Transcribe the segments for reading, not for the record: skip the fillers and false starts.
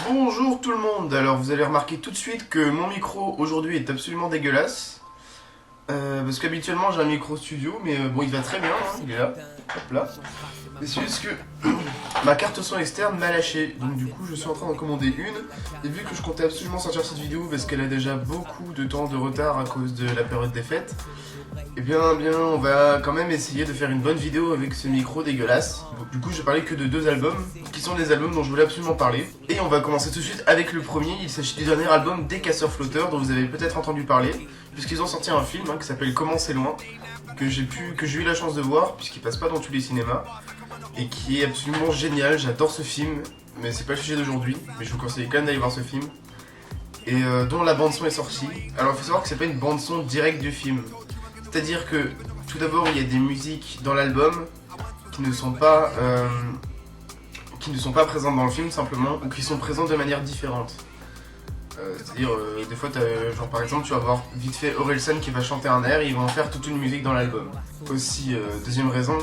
Bonjour tout le monde. Alors vous allez remarquer tout de suite que mon micro aujourd'hui est absolument dégueulasse. Parce qu'habituellement j'ai un micro studio, mais bon il va très bien, hein, il est là. Hop là. Mais c'est juste que ma carte son externe m'a lâché. Donc du coup je suis en train d'en commander une. Et vu que je comptais absolument sortir cette vidéo parce qu'elle a déjà beaucoup de temps de retard à cause de la période des fêtes, et bien on va quand même essayer de faire une bonne vidéo avec ce micro dégueulasse. Donc, du coup je vais parler que de deux albums, qui sont des albums dont je voulais absolument parler. Et on va commencer tout de suite avec le premier. Il s'agit du dernier album des Casseurs Flotteurs, dont vous avez peut-être entendu parler, puisqu'ils ont sorti un film qui s'appelle Comment c'est loin, que j'ai eu la chance de voir, puisqu'il passe pas dans tous les cinémas, et qui est absolument génial. J'adore ce film, mais c'est pas le sujet d'aujourd'hui, mais je vous conseille quand même d'aller voir ce film. Et dont la bande son est sortie. Alors il faut savoir que c'est pas une bande son directe du film. C'est-à-dire que tout d'abord il y a des musiques dans l'album qui ne sont pas présentes dans le film simplement, ou qui sont présentes de manière différente. C'est-à-dire des fois genre par exemple tu vas voir vite fait Orelsan qui va chanter un air et ils vont en faire toute une musique dans l'album. Aussi deuxième raison,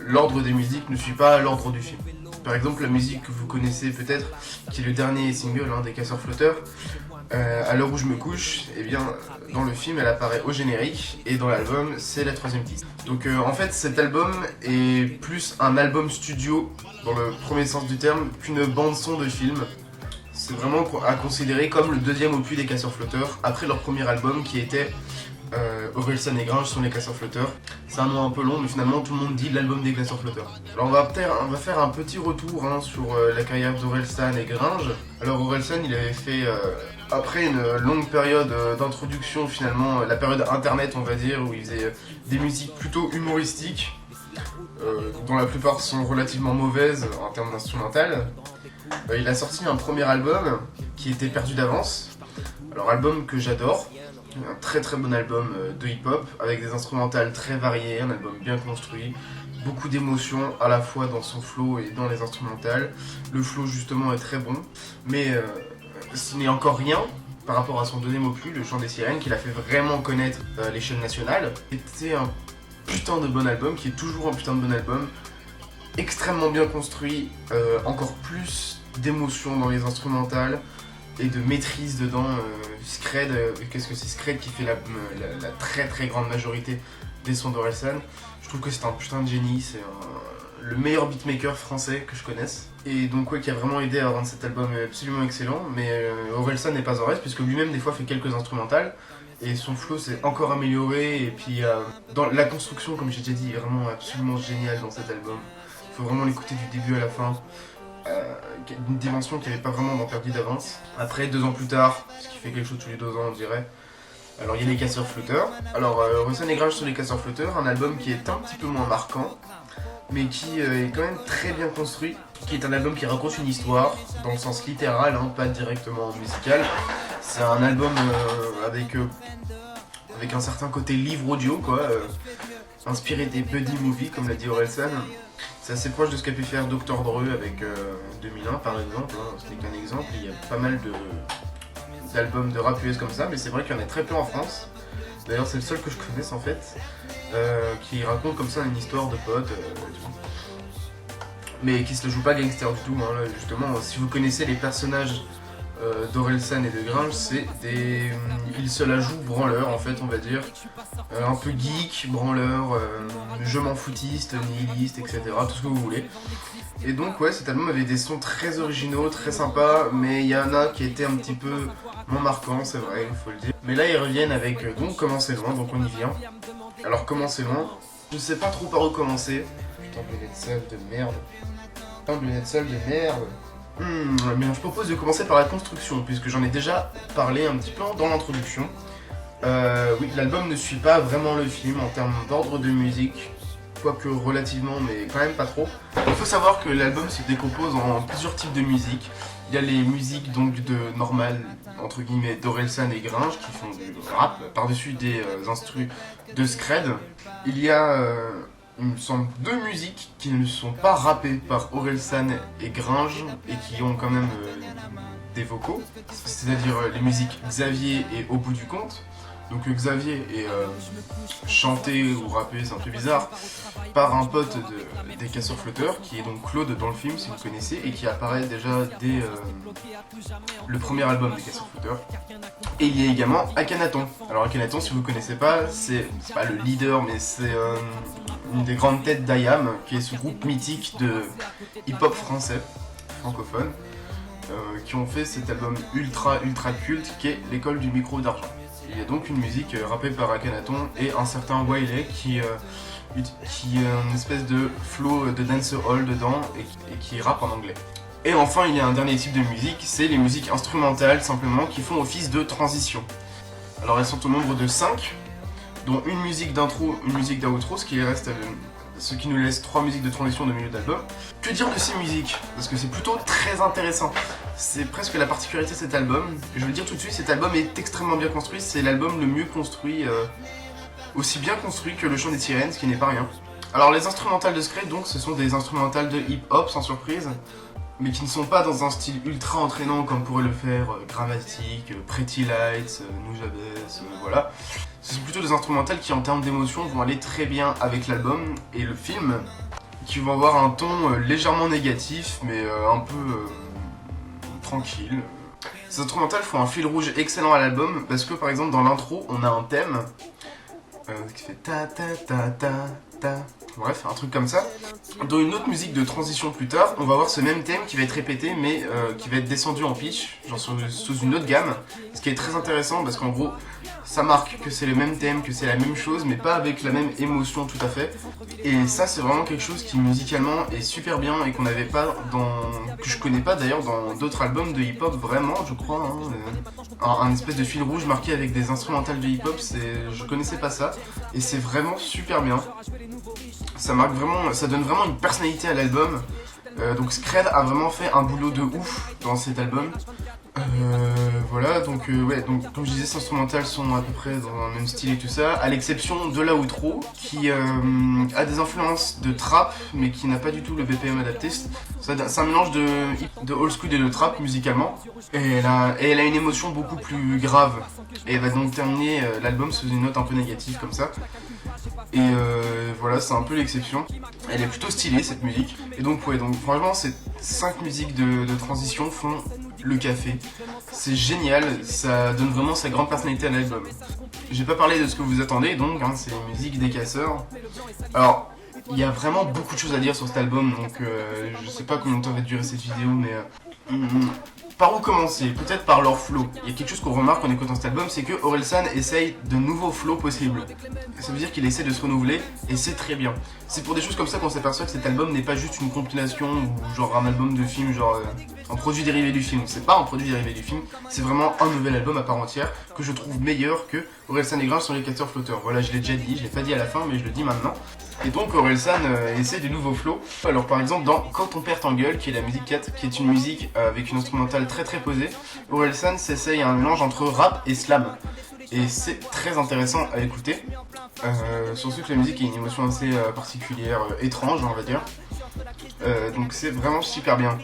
l'ordre des musiques ne suit pas l'ordre du film. Par exemple la musique que vous connaissez peut-être, qui est le dernier single des Casseurs Flotteurs, à l'heure où je me couche, et bien dans le film elle apparaît au générique et dans l'album c'est la troisième piste. Donc en fait cet album est plus un album studio dans le premier sens du terme qu'une bande son de film. C'est vraiment à considérer comme le deuxième opus des Casseurs Flotteurs après leur premier album qui était Orelsan et Gringe sont les Casseurs Flotteurs. C'est un nom un peu long mais finalement tout le monde dit l'album des Casseurs Flotteurs. Alors on va faire un petit retour sur la carrière d'Orelsan et Gringe. Alors Orelsan il avait fait après une longue période d'introduction finalement, la période internet on va dire, où il faisait des musiques plutôt humoristiques, dont la plupart sont relativement mauvaises en termes d'instrumental. Il a sorti un premier album qui était Perdu d'avance. Alors album que j'adore, un très très bon album de hip-hop avec des instrumentales très variées, un album bien construit, beaucoup d'émotions à la fois dans son flow et dans les instrumentales. Le flow justement est très bon, mais ce n'est encore rien par rapport à son deuxième opus, Le Chant des Sirènes, qu'il a fait vraiment connaître à l'échelle nationale. C'était un putain de bon album, qui est toujours un putain de bon album, extrêmement bien construit, encore plus d'émotions dans les instrumentales et de maîtrise dedans. Scred, qu'est-ce que c'est Scred qui fait la très très grande majorité des sons d'Orelsan. Je trouve que c'est un putain de génie, c'est le meilleur beatmaker français que je connaisse. Et donc ouais, qui a vraiment aidé à rendre cet album absolument excellent. Mais Orelsan n'est pas en reste, puisque lui-même des fois fait quelques instrumentales. Et son flow s'est encore amélioré. Et puis dans la construction, comme j'ai déjà dit, est vraiment absolument géniale dans cet album. Il faut vraiment l'écouter du début à la fin. Une dimension qu'il n'y avait pas vraiment dans Perdu d'avance. Après, 2 ans plus tard, ce qui fait quelque chose tous les 2 ans on dirait, alors il y a les Casseurs Flotteurs. Alors Orelsan et Gringe sur les Casseurs Flotteurs, un album qui est un petit peu moins marquant, mais qui est quand même très bien construit, qui est un album qui raconte une histoire, dans le sens littéral, pas directement musical. C'est un album avec un certain côté livre audio, quoi, inspiré des buddy movies, comme l'a dit Orelsan. C'est assez proche de ce qu'a pu faire Dr. Dre avec 2001 par exemple, ce n'est qu'un exemple, il y a pas mal d'albums de rap US comme ça, mais c'est vrai qu'il y en a très peu en France. D'ailleurs c'est le seul que je connaisse en fait, qui raconte comme ça une histoire de potes, mais qui se la joue pas gangster du tout. Là, justement, si vous connaissez les personnages d'Orelsan et de Gringe, ils se la jouent branleurs en fait on va dire, un peu geek, branleur, je m'en foutiste, nihiliste, etc. Tout ce que vous voulez. Et donc ouais, cet album avait des sons très originaux, très sympas, mais il y en a qui étaient un petit peu moins marquants, c'est vrai, il faut le dire. Mais là ils reviennent avec donc Comment c'est loin, donc on y vient. Alors Comment c'est loin, je sais pas trop par où commencer. Putain de lunettes sales de merde. Putain de lunettes sales de merde. Bien, je propose de commencer par la construction, puisque j'en ai déjà parlé un petit peu dans l'introduction. Oui, l'album ne suit pas vraiment le film en termes d'ordre de musique, quoique relativement, mais quand même pas trop. Il faut savoir que l'album se décompose en plusieurs types de musique. Il y a les musiques donc normales, entre guillemets, d'Orelsan et Gringe, qui font du rap, par-dessus des instrus de Scred. Il y a il me semble 2 musiques qui ne sont pas rappées par Orelsan et Gringe et qui ont quand même des vocaux, c'est-à-dire les musiques Xavier et Au bout du compte. Donc Xavier est chanté ou rappé, c'est un peu bizarre, par un pote des Casseurs Flotteurs, qui est donc Claude dans le film, si vous connaissez, et qui apparaît déjà dès le premier album des Casseurs Flotteurs. Et il y a également Akhenaton. Alors Akhenaton, si vous ne connaissez pas, c'est pas le leader, mais c'est une des grandes têtes d'IAM, qui est ce groupe mythique de hip-hop français, francophone, qui ont fait cet album ultra culte qui est L'école du micro d'argent. Il y a donc une musique rappée par Akhenaton et un certain Wiley qui a une espèce de flow de dancehall dedans et qui rappe en anglais. Et enfin, il y a un dernier type de musique, c'est les musiques instrumentales simplement qui font office de transition. Alors elles sont au nombre de 5, dont une musique d'intro, une musique d'outro, ce qui nous laisse 3 musiques de transition de milieu d'album. Que dire de ces musiques? Parce que c'est plutôt très intéressant. C'est presque la particularité de cet album. Je veux dire tout de suite, cet album est extrêmement bien construit. C'est l'album le mieux construit, aussi bien construit que Le Chant des Sirènes, ce qui n'est pas rien. Alors les instrumentales de Scred, donc, ce sont des instrumentales de hip-hop, sans surprise, mais qui ne sont pas dans un style ultra entraînant comme pourrait le faire Grammatic, Pretty Lights, Nujabes, voilà. Ce sont plutôt des instrumentales qui en termes d'émotion vont aller très bien avec l'album et le film, qui vont avoir un ton légèrement négatif mais un peu tranquille. Ces instrumentales font un fil rouge excellent à l'album parce que par exemple dans l'intro on a un thème qui fait ta ta ta ta ta, bref un truc comme ça. Dans une autre musique de transition plus tard, on va avoir ce même thème qui va être répété mais qui va être descendu en pitch, genre sous une autre gamme, ce qui est très intéressant parce qu'en gros ça marque que c'est le même thème, que c'est la même chose mais pas avec la même émotion tout à fait. Et ça c'est vraiment quelque chose qui musicalement est super bien et qu'on n'avait pas que je connais pas d'ailleurs dans d'autres albums de hip-hop vraiment je crois, hein, un espèce de fil rouge marqué avec des instrumentales de hip-hop, je connaissais pas ça et c'est vraiment super bien. Ça marque vraiment, ça donne vraiment une personnalité à l'album. Donc Scred a vraiment fait un boulot de ouf dans cet album. Voilà, donc ouais, donc comme je disais, ces instrumentales sont à peu près dans le même style et tout ça, à l'exception de l'outro qui a des influences de trap mais qui n'a pas du tout le BPM adapté. C'est un mélange de old school et de trap musicalement et elle a une émotion beaucoup plus grave et elle va donc terminer l'album sous une note un peu négative comme ça. Et voilà, c'est un peu l'exception. Elle est plutôt stylée cette musique. Et donc ouais, donc franchement ces 5 musiques de transition font le café. C'est génial, ça donne vraiment sa grande personnalité à l'album. J'ai pas parlé de ce que vous attendez donc, hein, c'est les musiques des Casseurs. Alors, il y a vraiment beaucoup de choses à dire sur cet album, donc je sais pas combien de temps va durer cette vidéo, mais par où commencer? Peut-être par leur flow. Il y a quelque chose qu'on remarque en écoutant cet album, c'est que Orelsan essaye de nouveaux flows possibles. Ça veut dire qu'il essaie de se renouveler, et c'est très bien. C'est pour des choses comme ça qu'on s'aperçoit que cet album n'est pas juste une compilation ou genre un album de film, genre un produit dérivé du film. C'est pas un produit dérivé du film, c'est vraiment un nouvel album à part entière que je trouve meilleur que Orelsan et Gringe sur les Casseurs Flotteurs. Voilà, je l'ai déjà dit, je l'ai pas dit à la fin, mais je le dis maintenant. Et donc Orelsan essaie de nouveaux flows. Alors par exemple dans Quand ton père t'engueule, qui est la musique 4, qui est une musique avec une instrumentale très posée, Orelsan s'essaye à un mélange entre rap et slam. Et c'est très intéressant à écouter. Surtout que la musique a une émotion assez particulière, étrange on va dire. Donc c'est vraiment super bien.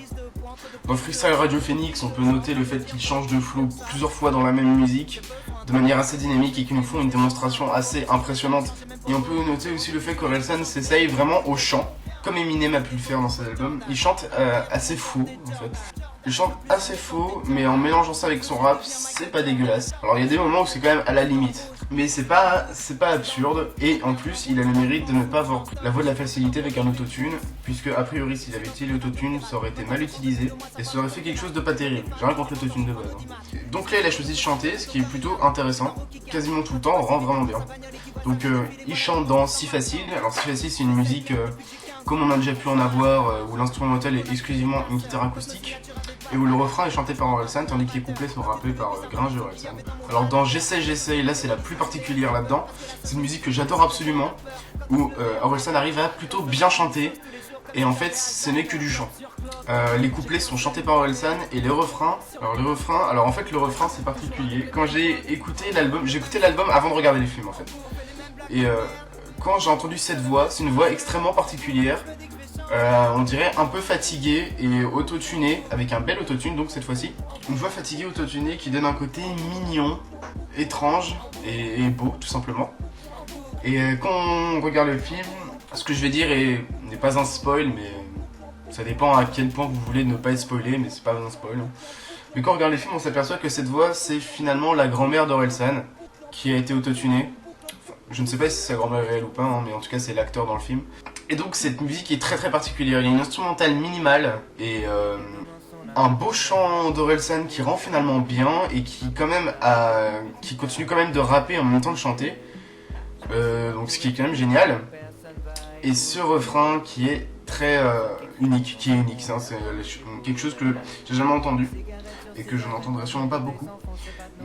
Dans Freestyle Radio Phoenix, on peut noter le fait qu'il change de flow plusieurs fois dans la même musique, de manière assez dynamique et qu'ils nous font une démonstration assez impressionnante. Et on peut noter aussi le fait qu'Orelsan s'essaye vraiment au chant, comme Eminem a pu le faire dans cet album. Il chante assez faux en fait. Il chante assez faux, mais en mélangeant ça avec son rap, c'est pas dégueulasse. Alors il y a des moments où c'est quand même à la limite, mais c'est pas absurde. Et en plus, il a le mérite de ne pas avoir la voix de la facilité avec un autotune, puisque a priori s'il avait utilisé l'autotune, ça aurait été mal utilisé et ça aurait fait quelque chose de pas terrible. J'ai rien contre l'autotune de base. Hein. Donc là, il a choisi de chanter, ce qui est plutôt intéressant. Quasiment tout le temps, rend vraiment bien. Donc il chante dans Si Facile. Alors Si Facile, c'est une musique comme on a déjà pu en avoir, où l'instrumental est exclusivement une guitare acoustique. Et où le refrain est chanté par Orelsan, tandis que les couplets sont rappés par Gringe et Orelsan. Alors dans J'essaye, là c'est la plus particulière là-dedans. C'est une musique que j'adore absolument, où Orelsan arrive à plutôt bien chanter, et en fait ce n'est que du chant. Les couplets sont chantés par Orelsan, et les refrains, alors en fait le refrain c'est particulier. Quand j'ai écouté l'album avant de regarder les films en fait. Et quand j'ai entendu cette voix, c'est une voix extrêmement particulière, On dirait un peu fatigué et autotuné, avec un bel autotune donc cette fois-ci. Une voix fatiguée autotunée qui donne un côté mignon, étrange et beau tout simplement. Et quand on regarde le film, ce que je vais dire n'est pas un spoil, mais ça dépend à quel point vous voulez ne pas être spoilé, mais c'est pas un spoil. Mais quand on regarde les films, on s'aperçoit que cette voix, c'est finalement la grand-mère d'Orelsan, qui a été autotunée. Enfin, je ne sais pas si c'est sa grand-mère réelle ou pas, hein, mais en tout cas c'est l'acteur dans le film. Et donc cette musique est très particulière, il y a une instrumentale minimale et un beau chant d'Orelsan qui rend finalement bien et qui continue quand même de rapper en même temps de chanter. Donc ce qui est quand même génial. Et ce refrain qui est très unique, hein, c'est quelque chose que j'ai jamais entendu et que je n'entendrai sûrement pas beaucoup.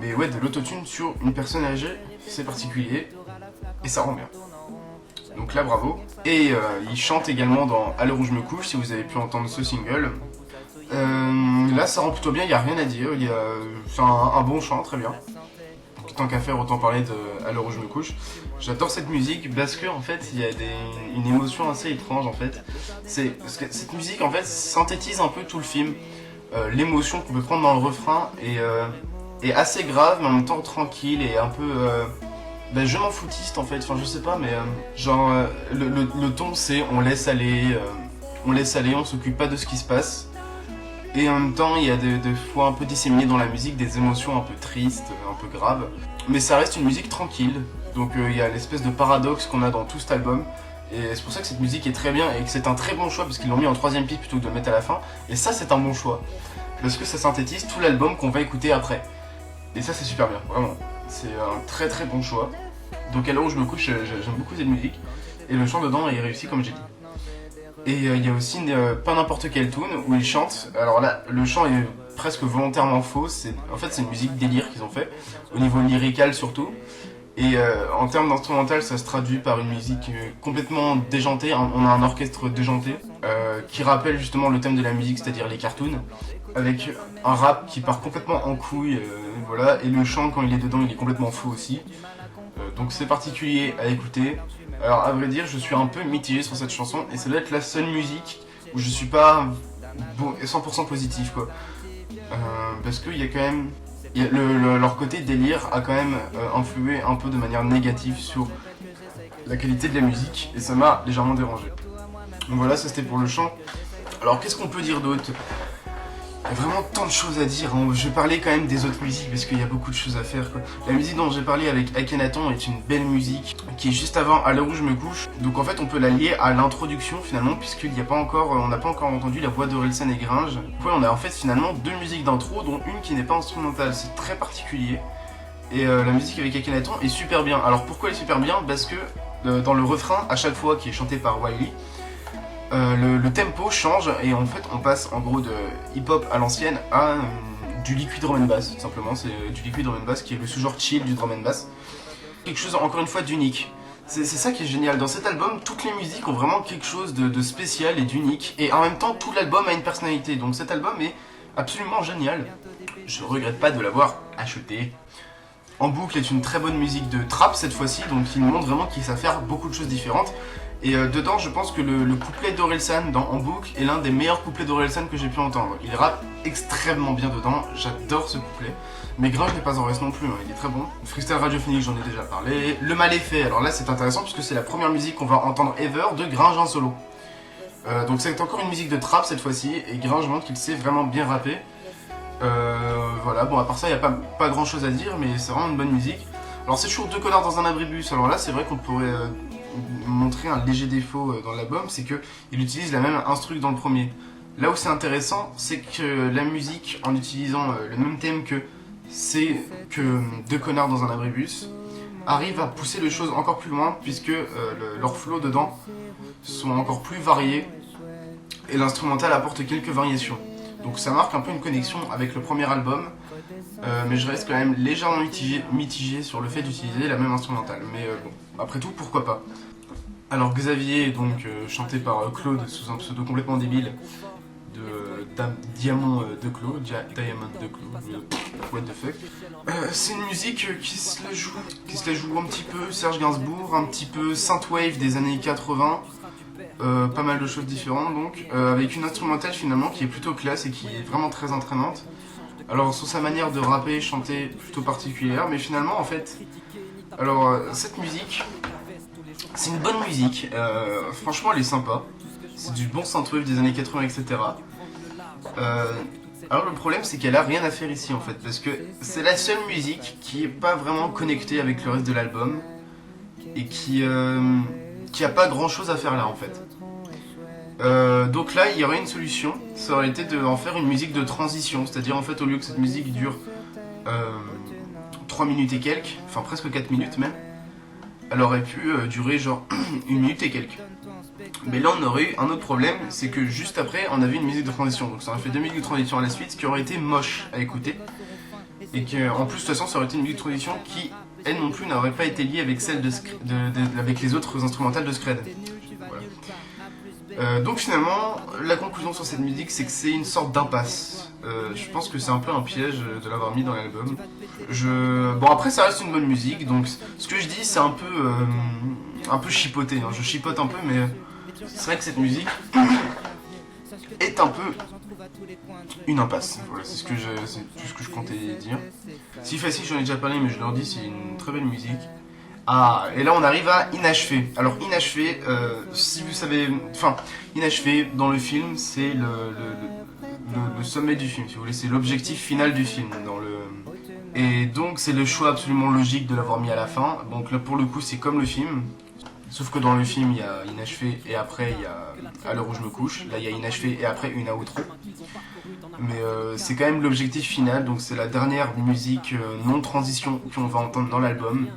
Mais ouais, de l'autotune sur une personne âgée, c'est particulier et ça rend bien. Donc là, bravo. Et il chante également dans À l'heure où je me couche, si vous avez pu entendre ce single. Là, ça rend plutôt bien, il n'y a rien à dire. C'est un bon chant, très bien. Donc, tant qu'à faire, autant parler de À l'heure où je me couche. J'adore cette musique parce que en fait, il y a une émotion assez étrange en fait. Parce que cette musique en fait synthétise un peu tout le film. L'émotion qu'on peut prendre dans le refrain est assez grave, mais en même temps tranquille et un peu je m'en foutiste en fait. Enfin, je sais pas, mais le ton c'est on laisse aller, on s'occupe pas de ce qui se passe. Et en même temps, il y a des fois un peu disséminées dans la musique des émotions un peu tristes, un peu graves. Mais ça reste une musique tranquille. Donc il y a l'espèce de paradoxe qu'on a dans tout cet album. Et c'est pour ça que cette musique est très bien et que c'est un très bon choix parce qu'ils l'ont mis en troisième piste plutôt que de le mettre à la fin. Et ça, c'est un bon choix. Parce que ça synthétise tout l'album qu'on va écouter après. Et ça, c'est super bien, vraiment. C'est un très bon choix. Donc à l'heure où je me couche, j'aime beaucoup cette musique. Et le chant dedans est réussi comme j'ai dit. Et il y a aussi pas n'importe quelle tune où ils chantent. Alors là, le chant est presque volontairement faux. En fait, c'est une musique délire qu'ils ont fait, au niveau lyrical surtout. Et en termes d'instrumental, ça se traduit par une musique complètement déjantée. On a un orchestre déjanté qui rappelle justement le thème de la musique, c'est-à-dire les cartoons, avec un rap qui part complètement en couille, voilà. Et le chant, quand il est dedans, il est complètement faux aussi. Donc c'est particulier à écouter. Alors à vrai dire, je suis un peu mitigé sur cette chanson et ça doit être la seule musique où je suis pas 100% positif quoi. Parce qu'il y a quand même... leur côté délire a quand même influé un peu de manière négative sur la qualité de la musique et ça m'a légèrement dérangé. Donc voilà, ça c'était pour le chant. Alors qu'est-ce qu'on peut dire d'autre? Il y a vraiment tant de choses à dire, hein. Je vais parler quand même des autres musiques parce qu'il y a beaucoup de choses à faire quoi. La musique dont j'ai parlé avec Akhenaton est une belle musique qui est juste avant À l'heure où je me couche. Donc en fait on peut la lier à l'introduction finalement puisqu'il n'y a pas encore, on n'a pas encore entendu la voix d'Orelsan et Gringe. Ouais, on a en fait finalement deux musiques d'intro dont une qui n'est pas instrumentale, c'est très particulier. Et la musique avec Akhenaton est super bien. Alors pourquoi elle est super bien? Parce que dans le refrain, à chaque fois qui est chanté par Wiley, le tempo change et en fait on passe en gros de hip-hop à l'ancienne à du liquid drum and bass, tout simplement. C'est du liquid drum and bass qui est le sous-genre chill du drum and bass. Quelque chose encore une fois d'unique. C'est ça qui est génial. Dans cet album, toutes les musiques ont vraiment quelque chose de spécial et d'unique. Et en même temps, tout l'album a une personnalité. Donc cet album est absolument génial. Je regrette pas de l'avoir acheté. En boucle est une très bonne musique de trap cette fois-ci, donc il nous montre vraiment qu'il sait faire beaucoup de choses différentes. Et dedans, je pense que le couplet d'Orelsan dans En boucle est l'un des meilleurs couplets d'Orelsan que j'ai pu entendre. Il rappe extrêmement bien dedans, j'adore ce couplet. Mais Gringe n'est pas en reste non plus, hein, il est très bon. Freestyle radiophonique, j'en ai déjà parlé. Le mal est fait, alors là c'est intéressant puisque c'est la première musique qu'on va entendre ever de Gringe en solo. Donc c'est encore une musique de trap cette fois-ci, et Gringe montre qu'il sait vraiment bien rapper. Voilà, bon à part ça, il n'y a pas grand chose à dire, mais c'est vraiment une bonne musique. Alors c'est toujours deux connards dans un abribus, alors là c'est vrai qu'on pourrait montrer un léger défaut dans l'album, c'est qu'il utilise la même instru que dans le premier. Là où c'est intéressant, c'est que la musique, en utilisant le même thème que c'est que deux connards dans un abribus, arrive à pousser les choses encore plus loin, puisque leurs flows dedans sont encore plus variés, et l'instrumental apporte quelques variations. Donc ça marque un peu une connexion avec le premier album, mais je reste quand même légèrement mitigé sur le fait d'utiliser la même instrumentale. Mais bon, après tout, pourquoi pas. Alors Xavier, donc chanté par Claude sous un pseudo complètement débile de Diamond de Claude, Diamond de Claude, what the fuck. C'est une musique qui se la joue un petit peu Serge Gainsbourg, un petit peu synthwave des années 80. pas mal de choses différentes donc, avec une instrumentale finalement qui est plutôt classe et qui est vraiment très entraînante. Alors sur sa manière de rapper, chanter plutôt particulière, mais finalement en fait, alors cette musique, c'est une bonne musique, franchement elle est sympa, c'est du bon synthwave des années 80 etc. Alors le problème c'est qu'elle a rien à faire ici en fait, parce que c'est la seule musique qui est pas vraiment connectée avec le reste de l'album, et qui a pas grand chose à faire là en fait. Donc là il y aurait une solution, ça aurait été de en faire une musique de transition, c'est-à-dire en fait au lieu que cette musique dure 3 minutes et quelques, enfin presque 4 minutes même, elle aurait pu durer genre 1 minute et quelques. Mais là on aurait eu un autre problème, c'est que juste après on avait une musique de transition, donc ça aurait fait 2 minutes de transition à la suite, ce qui aurait été moche à écouter, et qu'en plus de toute façon ça aurait été une musique de transition qui elle non plus n'aurait pas été liée avec celle avec les autres instrumentales de Skred. Voilà. Donc finalement, la conclusion sur cette musique, c'est que c'est une sorte d'impasse. Je pense que c'est un peu un piège de l'avoir mis dans l'album. Bon après ça reste une bonne musique, donc ce que je dis c'est un peu chipoté, hein. Je chipote un peu, mais c'est vrai que cette musique est un peu une impasse. Voilà, c'est tout ce que je comptais dire. Si facile, j'en ai déjà parlé, mais je leur dis, c'est une très belle musique. Ah, et là on arrive à Inachevé. Alors Inachevé, si vous savez, enfin, Inachevé dans le film, c'est le sommet du film, si vous voulez, c'est l'objectif final du film. Et donc c'est le choix absolument logique de l'avoir mis à la fin. Donc là pour le coup c'est comme le film. Sauf que dans le film, il y a Inachevé et après il y a À l'heure où je me couche. Là, il y a Inachevé et après une outro. Mais c'est quand même l'objectif final, donc c'est la dernière musique non-transition qu'on va entendre dans l'album.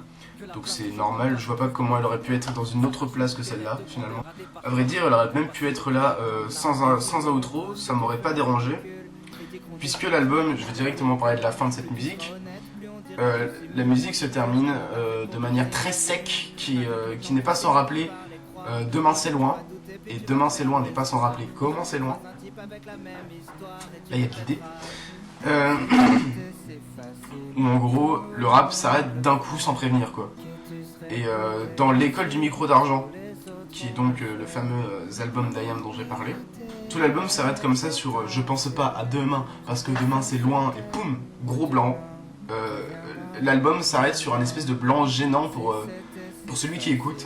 Donc c'est normal, je vois pas comment elle aurait pu être dans une autre place que celle-là, finalement. À vrai dire, elle aurait même pu être là sans outro, ça m'aurait pas dérangé. Puisque l'album, je vais directement parler de la fin de cette musique. La musique se termine de manière très sec, qui n'est pas sans rappeler Demain c'est loin, et Demain c'est loin n'est pas sans rappeler Comment c'est loin. Là il y a de l'idée. Où en gros le rap s'arrête d'un coup sans prévenir quoi. Et dans l'école du micro d'argent, qui est donc le fameux album d'IAM dont j'ai parlé, tout l'album s'arrête comme ça sur je pense pas à demain parce que demain c'est loin et poum, gros blanc. L'album s'arrête sur un espèce de blanc gênant pour celui qui écoute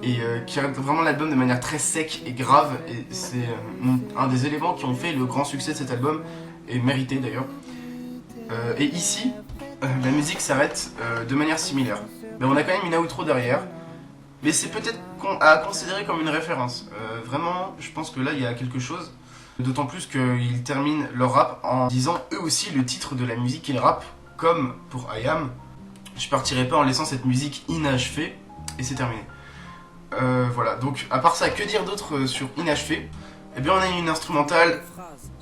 et qui arrête vraiment l'album de manière très sec et grave, et c'est un des éléments qui ont fait le grand succès de cet album, et mérité d'ailleurs. Et ici, la musique s'arrête de manière similaire. Mais on a quand même une outro derrière, mais c'est peut-être à considérer comme une référence. Vraiment, je pense que là il y a quelque chose, d'autant plus qu'ils terminent leur rap en disant eux aussi le titre de la musique qu'ils rappent. Comme pour IAM, je partirai pas en laissant cette musique inachevée, et c'est terminé. Voilà, donc à part ça, que dire d'autre sur Inachevé? Eh bien on a une instrumentale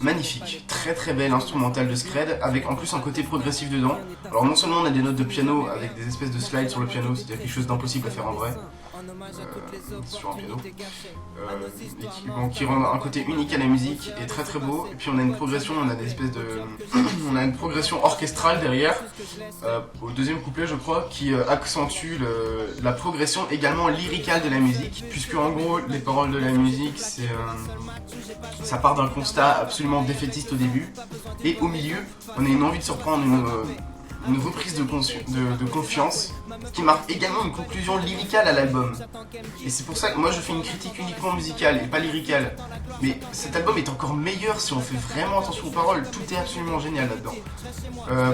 magnifique, très très belle instrumentale de Skred, avec en plus un côté progressif dedans. Alors non seulement on a des notes de piano avec des espèces de slides sur le piano, c'est-à-dire quelque chose d'impossible à faire en vrai, sur un piano, qui rend un côté unique à la musique et très très beau. Et puis on a une progression, on a des espèces de, on a une progression orchestrale derrière, au deuxième couplet je crois, qui accentue la progression également lyricale de la musique, puisque en gros les paroles de la musique ça part d'un constat absolument défaitiste au début, et au milieu on a une envie de surprendre, une reprise de confiance, qui marque également une conclusion lyricale à l'album. Et c'est pour ça que moi je fais une critique uniquement musicale et pas lyricale. Mais cet album est encore meilleur si on fait vraiment attention aux paroles, tout est absolument génial là-dedans.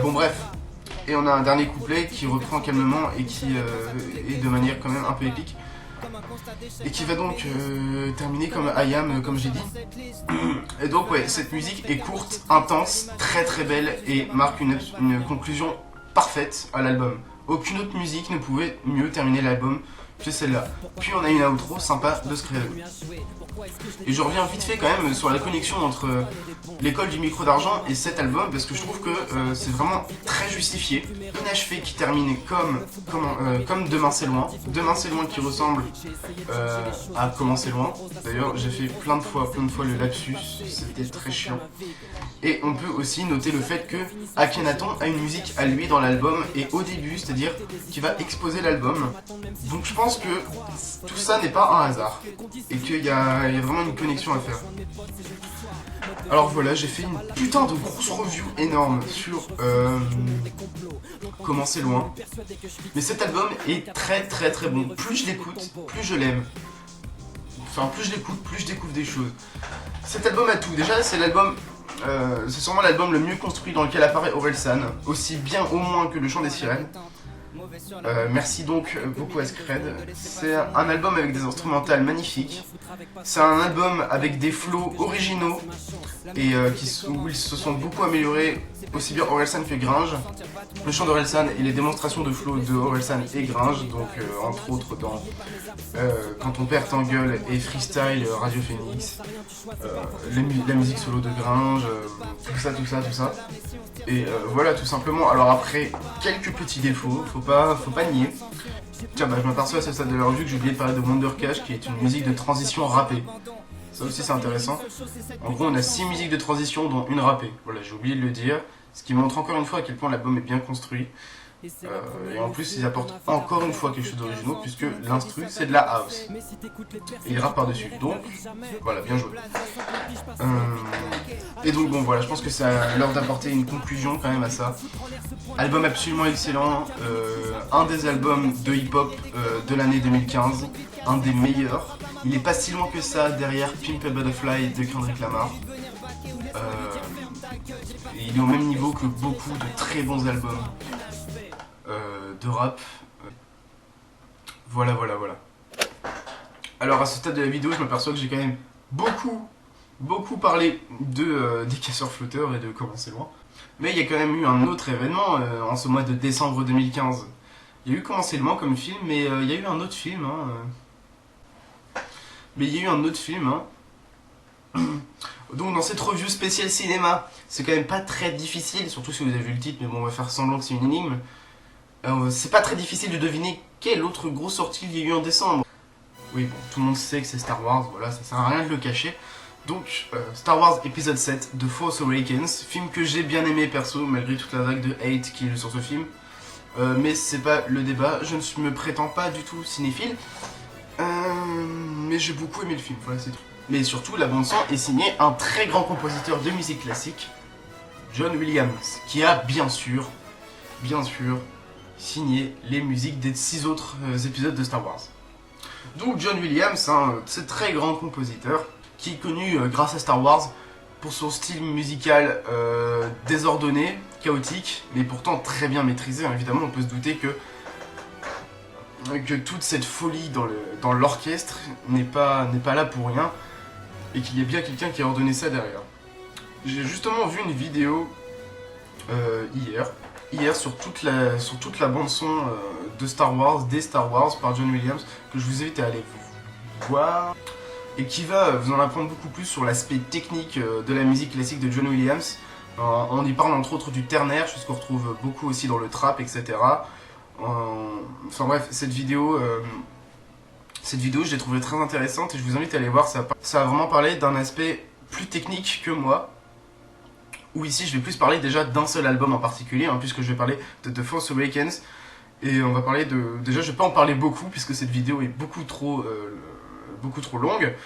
Bon bref, et on a un dernier couplet qui reprend calmement et qui est de manière quand même un peu épique. Et qui va donc terminer comme IAM, comme j'ai dit. Et donc ouais, cette musique est courte, intense, très très belle et marque une conclusion parfaite à l'album. Aucune autre musique ne pouvait mieux terminer l'album que celle-là. Puis on a une outro sympa de Skred. Et je reviens vite fait quand même sur la connexion entre l'école du micro d'argent et cet album, parce que je trouve que c'est vraiment très justifié. Inachevé qui termine comme Demain c'est loin. Demain c'est loin qui ressemble à Comment c'est loin. D'ailleurs j'ai fait plein de fois le lapsus, c'était très chiant. Et on peut aussi noter le fait que Akhenaton a une musique à lui dans l'album et au début, c'est-à-dire qui va exposer l'album. Donc je pense pense que tout ça n'est pas un hasard et qu'il y a vraiment une connexion à faire. Alors voilà, j'ai fait une putain de grosse review énorme sur Comment c'est loin. Mais cet album est très très très bon. Plus je l'écoute, plus je l'aime. Enfin, plus je l'écoute, plus je découvre des choses. Cet album a tout. Déjà, c'est l'album... c'est sûrement l'album le mieux construit dans lequel apparaît Orelsan, aussi bien au moins que Le Chant des Sirènes. Merci donc beaucoup à Scred. C'est un album avec des instrumentales magnifiques. C'est un album avec des flows originaux et où ils se sont beaucoup améliorés, aussi bien Orelsan que Gringe. Le chant d'Orelsan et les démonstrations de flow de Orelsan et Gringe, donc entre autres dans Quand ton père t'engueule et Freestyle Radio Phoenix, la musique solo de Gringe, tout ça. Et voilà, tout simplement. Alors après, quelques petits défauts, faut pas nier. Tiens, je m'aperçois à ce stade de la revue que j'ai oublié de parler de Wonder Cash, qui est une musique de transition rappée. Ça aussi c'est intéressant. En gros, on a 6 musiques de transition dont une rappée. Voilà, j'ai oublié de le dire. Ce qui montre encore une fois à quel point l'album est bien construit. Et en plus, ils apportent encore une fois quelque chose d'original, puisque l'instru c'est de la house. Et il rappe par-dessus. Donc, voilà, bien joué. Et donc, bon, voilà, je pense que c'est l'heure d'apporter une conclusion quand même à ça. Album absolument excellent. Un des albums de hip-hop de l'année 2015. Un des meilleurs. Il est pas si loin que ça derrière Pimp a Butterfly de Kendrick Lamar. Et il est au même niveau que beaucoup de très bons albums de rap. Voilà. Alors à ce stade de la vidéo, je m'aperçois que j'ai quand même beaucoup parlé des casseurs flotteurs et de Comment c'est loin. Mais il y a quand même eu un autre événement en ce mois de décembre 2015. Il y a eu Comment c'est loin comme film, mais il y a eu un autre film. Donc dans cette review spéciale cinéma, c'est quand même pas très difficile, surtout si vous avez vu le titre, mais bon, on va faire semblant que c'est une énigme. C'est pas très difficile de deviner quelle autre grosse sortie il y a eu en décembre. Oui, bon, tout le monde sait que c'est Star Wars, voilà, ça sert à rien de le cacher. Donc, Star Wars épisode 7, The Force Awakens, film que j'ai bien aimé perso, malgré toute la vague de hate qu'il y a eu sur ce film. Mais c'est pas le débat, je ne me prétends pas du tout cinéphile. Mais j'ai beaucoup aimé le film, voilà, c'est tout. Mais surtout, la bande-son est signée un très grand compositeur de musique classique, John Williams, qui a bien sûr, signé les musiques des 6 autres épisodes de Star Wars. Donc John Williams, c'est très grand compositeur, qui est connu grâce à Star Wars pour son style musical désordonné, chaotique, mais pourtant très bien maîtrisé. Évidemment, on peut se douter que toute cette folie dans l'orchestre n'est pas là pour rien, et qu'il y a bien quelqu'un qui a ordonné ça derrière. J'ai justement vu une vidéo hier sur toute la bande son de Star Wars, des Star Wars par John Williams, que je vous invite à aller voir, et qui va vous en apprendre beaucoup plus sur l'aspect technique de la musique classique de John Williams. On y parle entre autres du ternaire, chose qu'on retrouve beaucoup aussi dans le trap, etc. Enfin bref, cette vidéo je l'ai trouvée très intéressante et je vous invite à aller voir. Ça va vraiment parler d'un aspect plus technique que moi, où ici je vais plus parler déjà d'un seul album en particulier, puisque je vais parler de The Force Awakens. Et on va parler de... Déjà je vais pas en parler beaucoup puisque cette vidéo est beaucoup trop longue.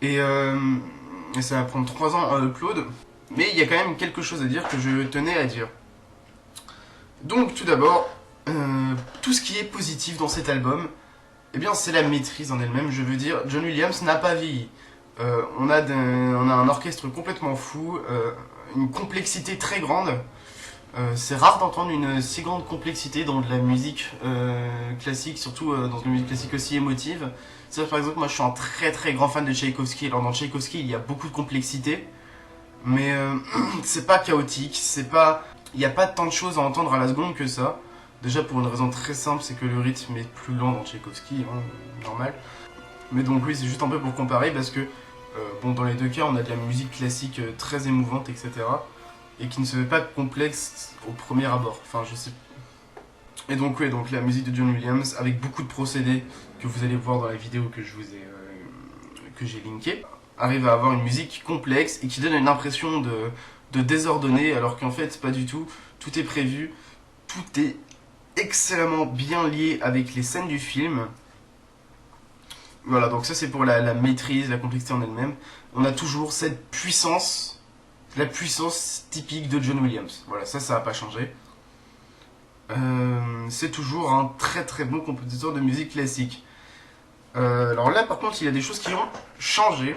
Et ça va prendre 3 ans à upload. Mais il y a quand même quelque chose à dire que je tenais à dire. Donc tout d'abord, tout ce qui est positif dans cet album, eh bien c'est la maîtrise en elle-même. Je veux dire, John Williams n'a pas vieilli. On a un orchestre complètement fou, une complexité très grande. C'est rare d'entendre une si grande complexité dans de la musique classique, surtout dans une musique classique aussi émotive. C'est-à-dire, par exemple, moi je suis un très grand fan de Tchaïkovski. Alors dans Tchaïkovski il y a beaucoup de complexité, mais c'est pas chaotique, il n'y a pas tant de choses à entendre à la seconde que ça. Déjà pour une raison très simple, c'est que le rythme est plus lent dans Tchaïkovski, normal. Mais donc oui, c'est juste un peu pour comparer parce que bon, dans les deux cas on a de la musique classique très émouvante, etc. Et qui ne se fait pas complexe au premier abord. Enfin, je sais. Et donc, oui, donc la musique de John Williams, avec beaucoup de procédés que vous allez voir dans la vidéo que j'ai linkée, arrive à avoir une musique complexe et qui donne une impression de désordonné, alors qu'en fait, pas du tout. Tout est prévu, tout est excellemment bien lié avec les scènes du film. Voilà, donc ça c'est pour la maîtrise, la complexité en elle-même. On a toujours cette puissance, la puissance typique de John Williams. Voilà, ça n'a pas changé. C'est toujours un très très bon compositeur de musique classique. Alors là par contre il y a des choses qui ont changé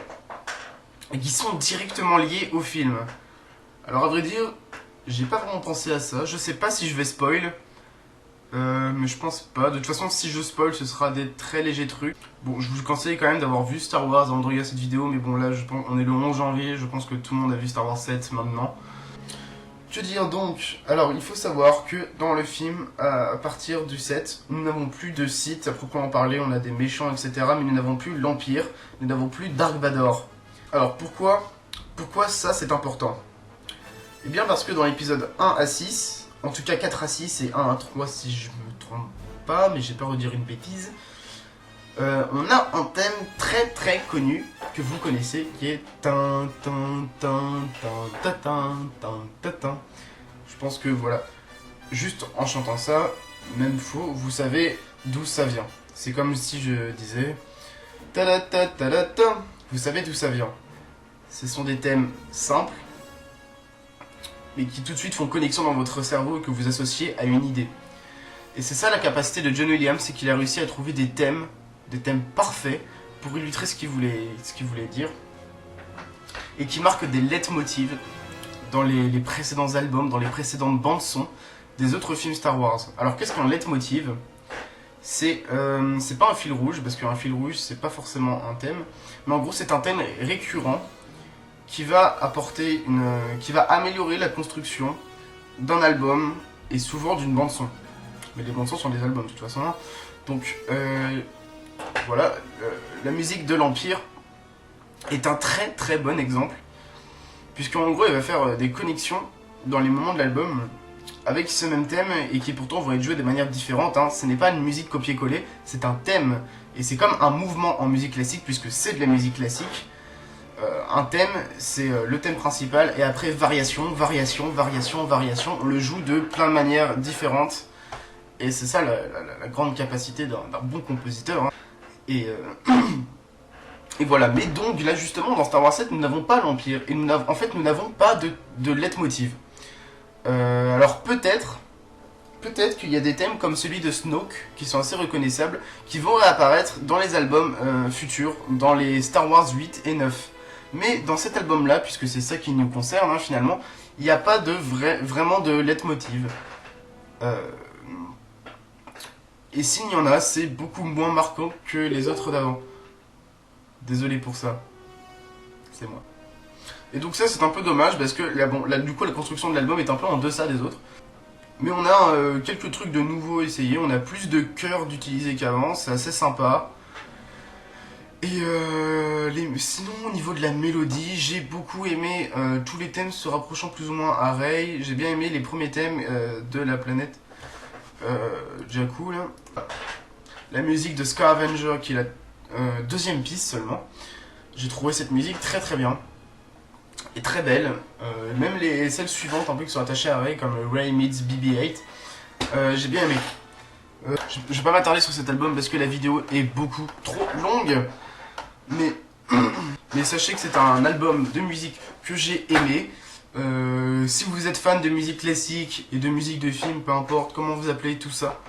et qui sont directement liées au film. Alors à vrai dire, j'ai pas vraiment pensé à ça, je sais pas si je vais spoil, mais je pense pas. De toute façon si je spoil ce sera des très légers trucs. Bon, je vous conseille quand même d'avoir vu Star Wars avant de regarder cette vidéo, mais bon là je pense, on est le 11 janvier, je pense que tout le monde a vu Star Wars 7 maintenant. Que dire donc? Alors il faut savoir que dans le film, à partir du 7, nous n'avons plus de Sith à proprement parler, on a des méchants etc, mais nous n'avons plus l'Empire, nous n'avons plus Dark Vador. Alors pourquoi ça c'est important? Eh bien parce que dans l'épisode 1 à 6, en tout cas 4 à 6 et 1 à 3 si je me trompe pas, mais j'ai peur de dire une bêtise, on a un thème très très connu que vous connaissez qui est tin tin tin tin tin tin tin tin tin. Je pense que voilà, juste en chantant ça, même faux, vous savez d'où ça vient. C'est comme si je disais ta ta ta ta ta. Vous savez d'où ça vient. Ce sont des thèmes simples, mais qui tout de suite font connexion dans votre cerveau et que vous associez à une idée. Et c'est ça la capacité de John Williams, c'est qu'il a réussi à trouver des thèmes parfaits pour illustrer ce qu'il voulait dire, et qui marquent des leitmotivs dans les précédents albums, dans les précédentes bandes son des autres films Star Wars. Alors qu'est-ce qu'un leitmotiv? C'est pas un fil rouge, parce qu'un fil rouge c'est pas forcément un thème, mais en gros c'est un thème récurrent qui va apporter qui va améliorer la construction d'un album et souvent d'une bande son. Mais les bandes son sont des albums de toute façon. Donc voilà, la musique de l'Empire est un très très bon exemple, puisqu'en gros il va faire des connexions dans les moments de l'album avec ce même thème et qui pourtant vont être joués de manière différente. Ce n'est pas une musique copier-coller, c'est un thème. Et c'est comme un mouvement en musique classique, puisque c'est de la musique classique. Un thème, c'est le thème principal, et après variation, variation, variation, variation. On le joue de plein de manières différentes. Et c'est ça la grande capacité d'un bon compositeur. Et voilà. Mais donc là justement dans Star Wars 7 nous n'avons pas l'Empire. Et en fait nous n'avons pas de leitmotiv. Alors peut-être qu'il y a des thèmes comme celui de Snoke qui sont assez reconnaissables, qui vont réapparaître dans les albums futurs, dans les Star Wars 8 et 9. Mais dans cet album là, puisque c'est ça qui nous concerne finalement, il n'y a pas vraiment de leitmotiv. Et s'il y en a, c'est beaucoup moins marquant que les autres d'avant. Désolé pour ça. C'est moi. Et donc ça c'est un peu dommage parce que du coup la construction de l'album est un peu en deçà des autres. Mais on a quelques trucs de nouveau essayés, on a plus de chœurs d'utiliser qu'avant, c'est assez sympa. Et sinon au niveau de la mélodie, j'ai beaucoup aimé tous les thèmes se rapprochant plus ou moins à Rey. J'ai bien aimé les premiers thèmes de la planète Jakku là. La musique de Scavenger qui est la deuxième piste seulement. J'ai trouvé cette musique très très bien et très belle. Même celles suivantes un peu qui sont attachées à Rey comme Rey meets BB-8, j'ai bien aimé. Je vais pas m'attarder sur cet album parce que la vidéo est beaucoup trop longue, mais sachez que c'est un album de musique que j'ai aimé. Si vous êtes fan de musique classique et de musique de film, peu importe comment vous appelez tout ça,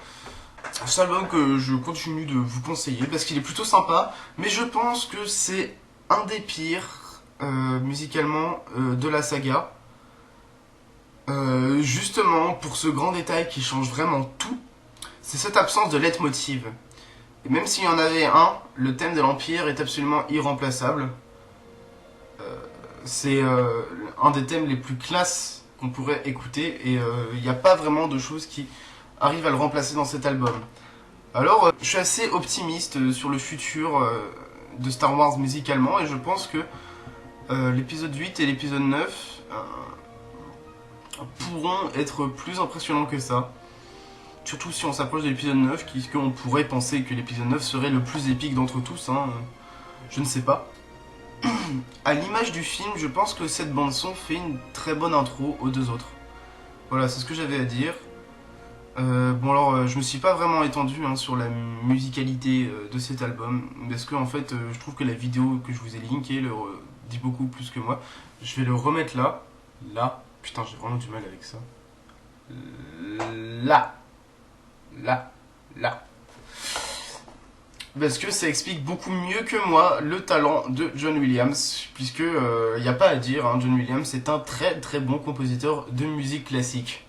c'est un album que je continue de vous conseiller parce qu'il est plutôt sympa, mais je pense que c'est un des pires musicalement de la saga. Justement pour ce grand détail qui change vraiment tout, c'est cette absence de leitmotiv. Et même s'il y en avait un, le thème de l'Empire est absolument irremplaçable. C'est un des thèmes les plus classes qu'on pourrait écouter et il n'y a pas vraiment de choses qui arrivent à le remplacer dans cet album. Alors je suis assez optimiste sur le futur de Star Wars musicalement et je pense que l'épisode 8 et l'épisode 9 pourront être plus impressionnants que ça. Surtout si on s'approche de l'épisode 9, puisqu'on pourrait penser que l'épisode 9 serait le plus épique d'entre tous, je ne sais pas. À l'image du film, je pense que cette bande son fait une très bonne intro aux deux autres. Voilà, c'est ce que j'avais à dire. Bon alors, je me suis pas vraiment étendu hein, sur la musicalité de cet album, parce que en fait, je trouve que la vidéo que je vous ai linkée dit beaucoup plus que moi. Je vais le remettre là, là, putain j'ai vraiment du mal avec ça. Là, là, là. Parce que ça explique beaucoup mieux que moi le talent de John Williams, puisque y a pas à dire, hein, John Williams est un très très bon compositeur de musique classique.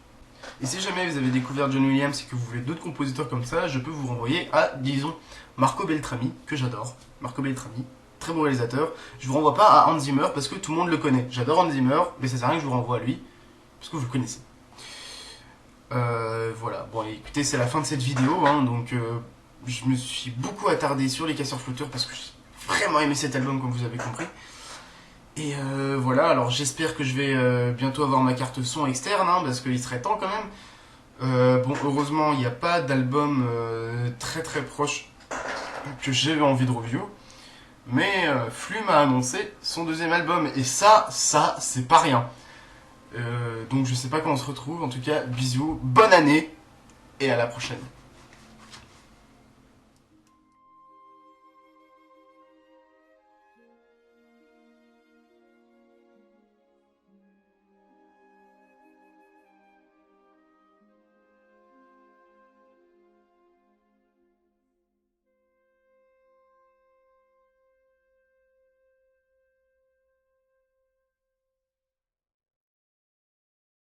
Et si jamais vous avez découvert John Williams et que vous voulez d'autres compositeurs comme ça, je peux vous renvoyer à, disons, Marco Beltrami, que j'adore. Marco Beltrami, très bon réalisateur. Je vous renvoie pas à Hans Zimmer parce que tout le monde le connaît. J'adore Hans Zimmer, mais ça sert à rien que je vous renvoie à lui, parce que vous le connaissez. Voilà, bon écoutez, c'est la fin de cette vidéo, hein, donc je me suis beaucoup attardé sur les casseurs flotteurs parce que j'ai vraiment aimé cet album comme vous avez compris. Et voilà, alors j'espère que je vais bientôt avoir ma carte son externe, hein, parce qu'il serait temps quand même. Bon, heureusement, il n'y a pas d'album très très proche que j'avais envie de review. Mais Flume a annoncé son deuxième album, et ça c'est pas rien. Donc je sais pas quand on se retrouve, en tout cas, bisous, bonne année, et à la prochaine.